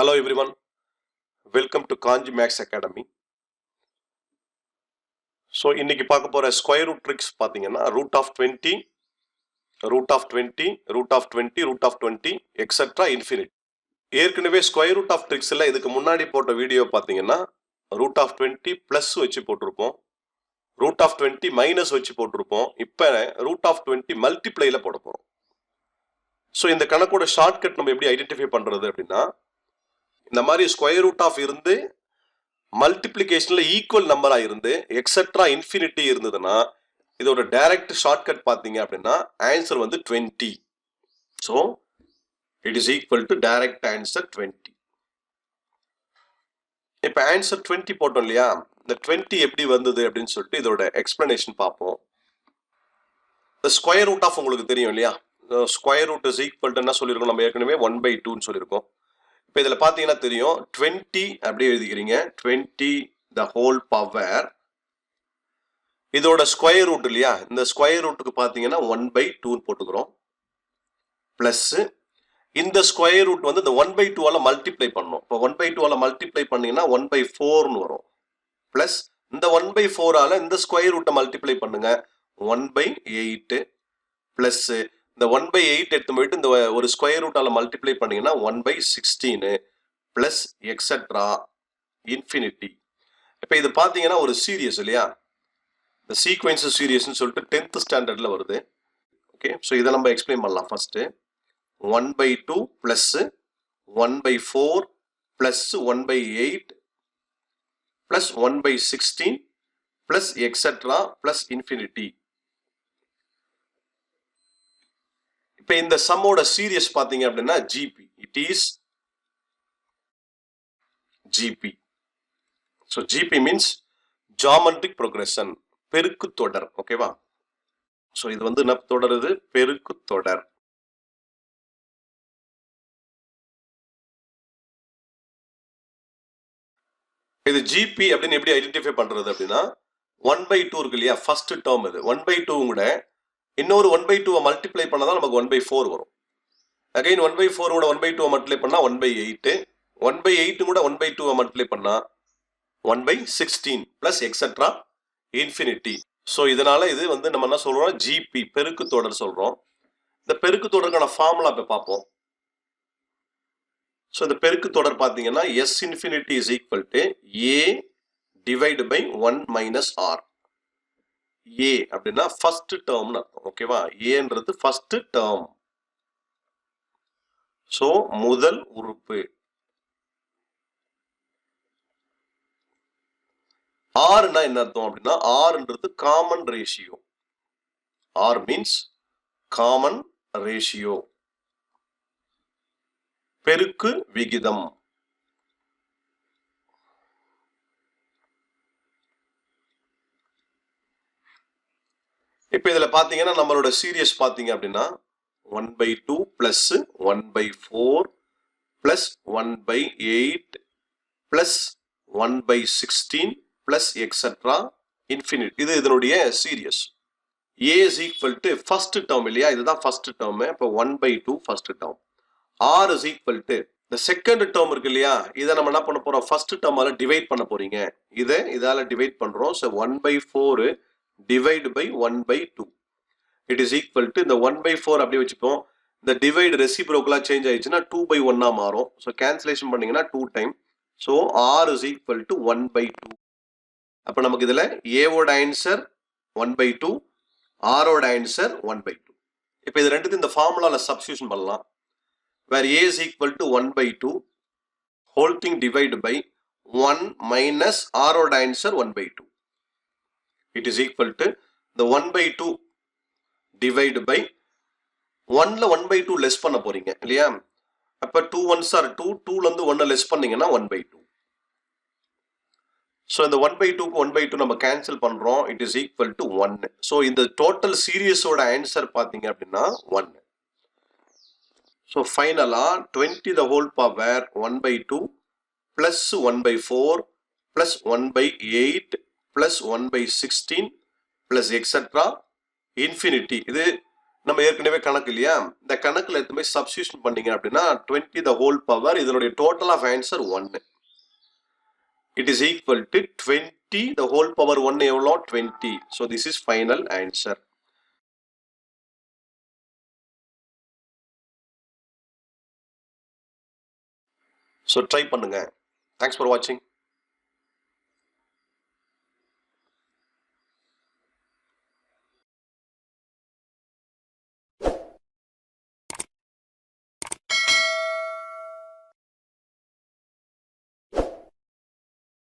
Hello everyone, welcome to Kanji Max Academy. So இன்னைக்கு பார்க்க போற ஸ்கொயர் ரூட் ட்ரிக்ஸ் பாத்தீங்கன்னா root of 20, root of 20, root of 20, root of 20, etc. infinity. ஏற்கனவே square root of ட்ரிக்ஸ்ல இதுக்கு முன்னாடி போட்ட வீடியோ பாத்தீங்கன்னா root of 20 பிளஸ் வச்சு போட்டிருப்போம், root of 20 மைனஸ் வச்சு போட்டிருப்போம். இப்போ root of 20 மல்டிப்ளைல போட போறோம். ஸோ இந்த கணக்கோட ஷார்ட்கட் நம்ம எப்படி ஐடென்டிஃபை பண்றது அப்படின்னா, இந்த மாதிரி ஸ்கொயர் ரூட் ஆஃப் இருந்து மல்டிப்ளிகேஷன்ல ஈக்குவல் நம்பரா இருந்து எக்ஸெட்ரா இன்ஃபினிட்டி இருந்ததுன்னா இதோட டைரக்ட் ஷார்ட்கட் பாத்தீங்க அப்படின்னா ஆன்சர் வந்து 20. So it is equal to direct answer 20. இப்போ ஆன்சர் 20 போட்டோம் இல்லையா, இந்த 20 எப்படி வந்தது அப்படின்னு சொல்லிட்டு இதோட எக்ஸ்பிளனேஷன் பார்ப்போம். இந்த ஸ்கொயர் ரூட் ஆஃப் உங்களுக்கு தெரியும் இல்லையா, square root is equal to என்ன சொல்லியிருக்கோம் நம்ம ஏற்கனவே 1/2 சொல்லியிருக்கோம். இப்போ இதில் பார்த்தீங்கன்னா தெரியும் 20 அப்படியே எழுதிக்கிறீங்க, 20 the whole power. இதோட ஸ்கொயர் ரூட் இல்லையா, இந்த ஸ்கொயர் ரூட்டுக்கு பார்த்தீங்கன்னா 1/2 போட்டுக்கிறோம். பிளஸ் இந்த ஸ்கொயர் ரூட் வந்து இந்த 1/2 மல்டிப்ளை பண்ணணும். இப்போ 1/2 மல்டிப்ளை பண்ணீங்கன்னா 1/4 வரும். பிளஸ் இந்த 1/4 இந்த ஸ்கொயர் ரூட்டை மல்டிப்ளை பண்ணுங்க 1/8. பிளஸ் இந்த 1/8 எடுத்து போயிட்டு இந்த ஒரு ஸ்கொயர் ரூட்டால மல்டிப்ளை பண்ணீங்கன்னா 1/16 பிளஸ் எக்ஸெட்ரா இன்ஃபினிட்டி. இப்போ இது பார்த்தீங்கன்னா ஒரு சீரியஸ் இல்லையா, இந்த சீக்வென்ஸ் சீரியஸ்னு சொல்லிட்டு 10th ஸ்டாண்டர்ட்ல வருது. ஓகே, ஸோ இதை நம்ம எக்ஸ்பிளைன் பண்ணலாம். First 1/2 plus 1/4 plus 1/8 plus 1/16 plus etcetera plus infinity. இப்போ இந்த சம்மோட சீரியஸ் பாத்தீங்க அப்படின்னா GB, it is GB. So GB means geometric progression, பெருக்கு தொடர். ஓகேவா, ஸோ இது வந்து என்ன தொடருது, பெருக்கு தொடர். இது ஜிபி அப்படின்னு எப்படி ஐடென்டிஃபை பண்றது அப்படின்னா, 1/2 இருக்கு இல்லையா, ஃபர்ஸ்ட் டேர்ம் இது 1/2 கூட இன்னொரு 1/2 மல்டிப்ளை பண்ணாதான் நமக்கு 1/4 வரும். அகைன் 1/4 கூட 1/2 மல்டிப்ளை பண்ணா 1/8, 1/8 கூட 1/2 மல்டிப்ளை பண்ணா 1/16 பிளஸ் எக்ஸெட்ரா இன்ஃபினிட்டி. ஸோ இதனால இது வந்து நம்ம என்ன சொல்றோம், ஜிபி பெருக்கு தொடர் சொல்றோம். இந்த பெருக்கு தொடருக்கான ஃபார்முலா இப்ப பார்ப்போம். ஸோ இந்த பெருக்கு தொடர் பார்த்தீங்கன்னா S infinity is equal to A divided by 1 minus R. A அப்படின்னா ஃபர்ஸ்ட் டேர்ம்னு அர்த்தம். ஓகேவா, ஏன்றது ஃபர்ஸ்ட் டேர்ம், ஸோ முதல் உறுப்பு. ஆர்னா என்ன அர்த்தம் அப்படின்னா, ஆர்ன்றது common ratio. R means common ratio, பெருக்கு விகிதம். இப்போ இதுல பாத்தீங்கன்னா நம்மளோட சீரியஸ் பாத்தீங்க அப்படின்னா 1/2 plus 1/4 plus 1/8 plus 1/16 plus etcetera infinite. இது இதனுடைய series. A is equal to first term இல்லையா, இதுதான் ஃபர்ஸ்ட் டேர்ம். இப்போ 1/2 first term. R is equal to இந்த செகண்ட் டேர்ம் இருக்கு இல்லையா, இதை நம்ம என்ன பண்ண போறோம், ஃபர்ஸ்ட் டேர்மால டிவைட் பண்ண போறீங்க. இதால டிவைட் பண்றோம். So 1/4 divide by 1/2. It is equal to இந்த 1/4 அப்படியே வச்சுப்போம். இந்த டிவைட் ரெசிப்ரோக்கலா சேஞ்ச் ஆயிடுச்சுன்னா 2/1 மாறும். ஸோ கேன்சலேஷன் பண்ணீங்கன்னா 2 time. So R is equal to 1/2. அப்போ நமக்கு இதுல ஏவோட ஆன்சர் 1/2, ஆரோட ஆன்சர் 1/2. இப்போ இது ரெண்டுத்தையும் இந்த ஃபார்முலால சப்ஸ்டிடியூஷன் பண்ணலாம். where A is equal to 1/2 whole thing divided by 1 minus R odd answer 1/2. It is equal to the 1/2 divided by 1ல 1/2 less பண்ண போறீங்க இல்லையா, அப்ப 2 1s are 2, 2ல இருந்து 1 லெஸ் பண்ணீங்கன்னா 1/2. ஸோ இந்த 1/2க்கு 1/2 நம்ம கேன்சல் பண்றோம். It is equal to 1. So இந்த டோட்டல் சீரியஸோட ஆன்சர் பாத்தீங்க அப்படின்னா 1. ஸோ ஃபைனலா 20 the whole power 1/2 plus 1/4 plus 1/8 plus 1/16 plus etc. infinity. இது நம்ம ஏற்கனவே கணக்கு இல்லையா, இந்த கணக்குல எடுத்து போய் சப்ஸ்டியூஷன் பண்ணீங்க அப்படின்னா 20 the whole power, இதனுடைய total of answer 1. It is equal to 20 the whole power 1 எவ்வளோ 20. So this is final answer. So try பண்ணுங்க. தேங்க்ஸ் ஃபார் வாட்சிங்.